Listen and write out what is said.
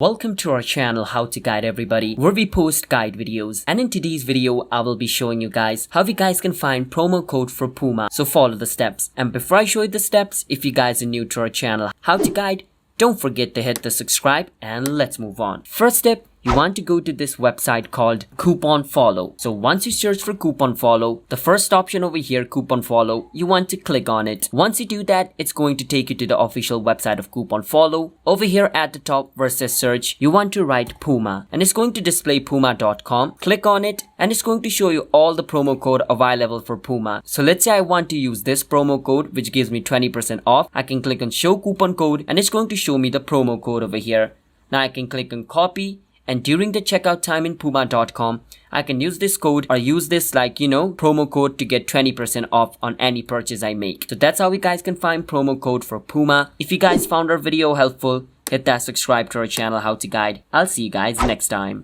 Welcome to our channel How to Guide Everybody, where we post guide videos, and in today's video I will be showing you guys how you guys can find promo code for Puma. So follow the steps, and before I show you the steps, if you guys are new to our channel How to Guide, don't forget to hit the subscribe and let's move on. First step, you want to go to this website called Coupon Follow. So once you search for Coupon Follow, the first option over here, Coupon Follow, you want to click on it. Once you do that, it's going to take you to the official website of Coupon Follow. Over here at the top where it says search, you want to write Puma, and it's going to display puma.com. Click on it and it's going to show you all the promo code available for Puma. So let's say I want to use this promo code which gives me 20% off. I can click on show coupon code and it's going to show me the promo code over here. Now I can click on copy, and during the checkout time in puma.com, I can use this code or use this promo code to get 20% off on any purchase I make. So that's how you guys can find promo code for Puma. If you guys found our video helpful, hit that subscribe to our channel How to Guide. I'll see you guys next time.